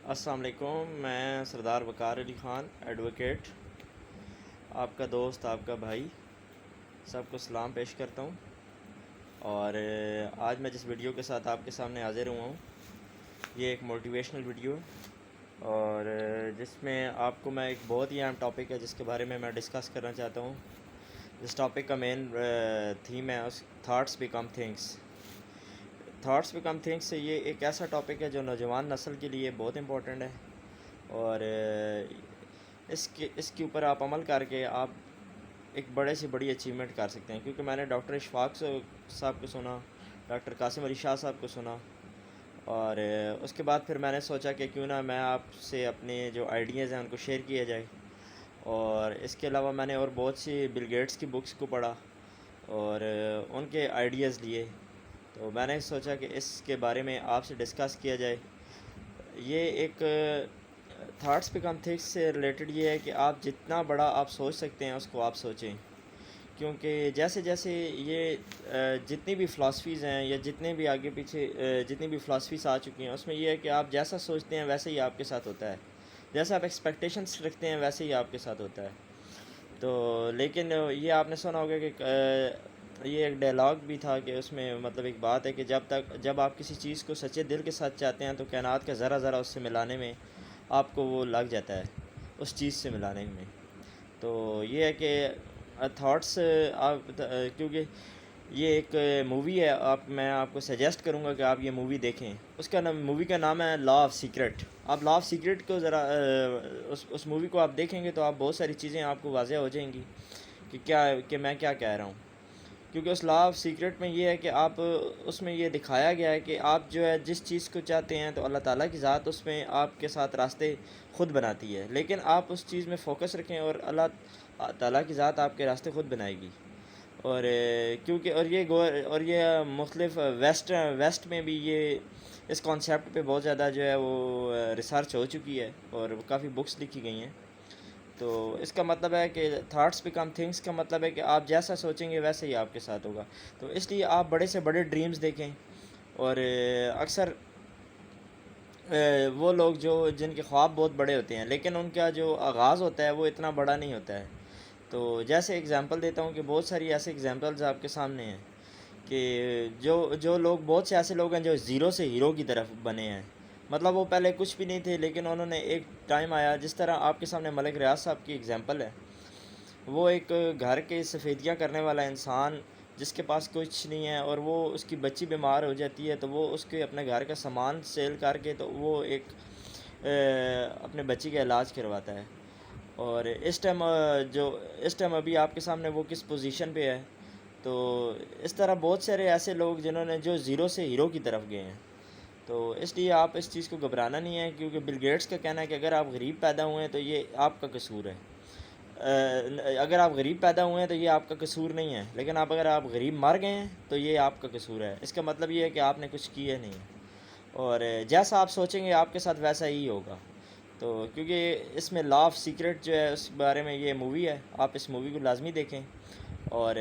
السلام علیکم، میں سردار وقار علی خان ایڈوکیٹ، آپ کا دوست، آپ کا بھائی، سب کو سلام پیش کرتا ہوں۔ اور آج میں جس ویڈیو کے ساتھ آپ کے سامنے حاضر ہوا ہوں، یہ ایک موٹیویشنل ویڈیو ہے، اور جس میں آپ کو میں ایک بہت ہی اہم ٹاپک ہے جس کے بارے میں ڈسکس کرنا چاہتا ہوں۔ اس ٹاپک کا مین تھیم ہے thoughts become things. Thoughts become things سے یہ ایک ایسا ٹاپک ہے جو نوجوان نسل کے لیے بہت امپورٹنٹ ہے، اور اس کے اوپر آپ عمل کر کے آپ ایک بڑے سے بڑی اچیومنٹ کر سکتے ہیں۔ کیونکہ میں نے ڈاکٹر اشفاق صاحب کو سنا، ڈاکٹر قاسم علی شاہ صاحب کو سنا، اور اس کے بعد پھر میں نے سوچا کہ کیوں نہ میں آپ سے اپنے جو آئیڈیاز ہیں ان کو شیئر کیا جائے۔ اور اس کے علاوہ میں نے اور بہت سی بل گیٹس کی بکس کو پڑھا اور ان کے آئیڈیاز لیے، تو میں نے سوچا کہ اس کے بارے میں آپ سے ڈسکس کیا جائے۔ یہ ایک تھاٹس بیکم تھنگس سے ریلیٹڈ یہ ہے کہ آپ جتنا بڑا آپ سوچ سکتے ہیں اس کو آپ سوچیں، کیونکہ جیسے جیسے یہ جتنی بھی فلاسفیز ہیں یا جتنے بھی آگے پیچھے جتنی بھی فلاسفیز آ چکی ہیں، اس میں یہ ہے کہ آپ جیسا سوچتے ہیں ویسے ہی آپ کے ساتھ ہوتا ہے، جیسا آپ ایکسپیکٹیشنس رکھتے ہیں ویسے ہی آپ کے ساتھ ہوتا ہے۔ تو لیکن یہ آپ نے سنا ہوگا کہ یہ ایک ڈائلاگ بھی تھا کہ اس میں مطلب ایک بات ہے کہ جب آپ کسی چیز کو سچے دل کے ساتھ چاہتے ہیں تو کائنات کا ذرا ذرا اس سے ملانے میں آپ کو وہ لگ جاتا ہے، اس چیز سے ملانے میں۔ تو یہ ہے کہ تھاٹس آپ کیونکہ یہ ایک مووی ہے، میں آپ کو سجیسٹ کروں گا کہ آپ یہ مووی دیکھیں۔ مووی کا نام ہے لا آف سیکرٹ۔ آپ لا آف سیکرٹ کو ذرا اس مووی کو آپ دیکھیں گے تو آپ بہت ساری چیزیں آپ کو واضح ہو جائیں گی کہ میں کیا کہہ رہا ہوں۔ کیونکہ اس لا آف سیکرٹ میں یہ ہے کہ آپ اس میں یہ دکھایا گیا ہے کہ آپ جو ہے جس چیز کو چاہتے ہیں تو اللہ تعالیٰ کی ذات اس میں آپ کے ساتھ راستے خود بناتی ہے، لیکن آپ اس چیز میں فوکس رکھیں اور اللہ تعالیٰ کی ذات آپ کے راستے خود بنائے گی۔ اور کیونکہ اور یہ مختلف ویسٹ میں بھی یہ اس کانسیپٹ پہ بہت زیادہ جو ہے وہ ریسرچ ہو چکی ہے اور کافی بکس لکھی گئی ہیں۔ تو اس کا مطلب ہے کہ تھاٹس بیکم تھنگس کا مطلب ہے کہ آپ جیسا سوچیں گے ویسے ہی آپ کے ساتھ ہوگا۔ تو اس لیے آپ بڑے سے بڑے ڈریمز دیکھیں، اور اکثر وہ لوگ جن کے خواب بہت بڑے ہوتے ہیں لیکن ان کا جو آغاز ہوتا ہے وہ اتنا بڑا نہیں ہوتا ہے۔ تو جیسے اگزامپل دیتا ہوں کہ بہت ساری ایسے اگزامپلز آپ کے سامنے ہیں کہ جو لوگ، بہت سے ایسے لوگ ہیں جو زیرو سے ہیرو کی طرف بنے ہیں، مطلب وہ پہلے کچھ بھی نہیں تھے لیکن انہوں نے ایک ٹائم آیا، جس طرح آپ کے سامنے ملک ریاض صاحب کی اگزامپل ہے۔ وہ ایک گھر کے سفیدیاں کرنے والا انسان جس کے پاس کچھ نہیں ہے، اور وہ اس کی بچی بیمار ہو جاتی ہے تو وہ اس کے اپنے گھر کا سامان سیل کر کے تو وہ ایک اپنے بچی کا علاج کرواتا ہے۔ اور اس ٹائم ابھی آپ کے سامنے وہ کس پوزیشن پہ ہے۔ تو اس طرح بہت سارے ایسے لوگ جنہوں نے جو زیرو سے ہیرو کی طرف گئے ہیں۔ تو اس لیے آپ اس چیز کو گھبرانا نہیں ہے، کیونکہ بل گیٹس کا کہنا ہے کہ اگر آپ غریب پیدا ہوئے ہیں تو یہ آپ کا قصور ہے۔ اگر آپ غریب پیدا ہوئے ہیں تو یہ آپ کا قصور نہیں ہے، لیکن اگر آپ غریب مر گئے ہیں تو یہ آپ کا قصور ہے۔ اس کا مطلب یہ ہے کہ آپ نے کچھ کیا نہیں ہے، اور جیسا آپ سوچیں گے آپ کے ساتھ ویسا ہی ہوگا۔ تو کیونکہ اس میں لا آف سیکرٹ جو ہے اس بارے میں یہ مووی ہے، آپ اس مووی کو لازمی دیکھیں۔ اور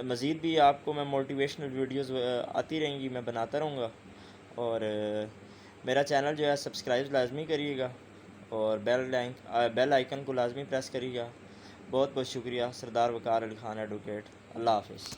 مزید بھی آپ کو میں موٹیویشنل ویڈیوز آتی رہیں گی، میں بناتا رہوں گا۔ اور میرا چینل جو ہے سبسکرائب لازمی کریے گا، اور بیل آئیکن کو لازمی پریس کریے گا۔ بہت بہت شکریہ۔ سردار وقار علی خان ایڈوکیٹ۔ اللہ حافظ۔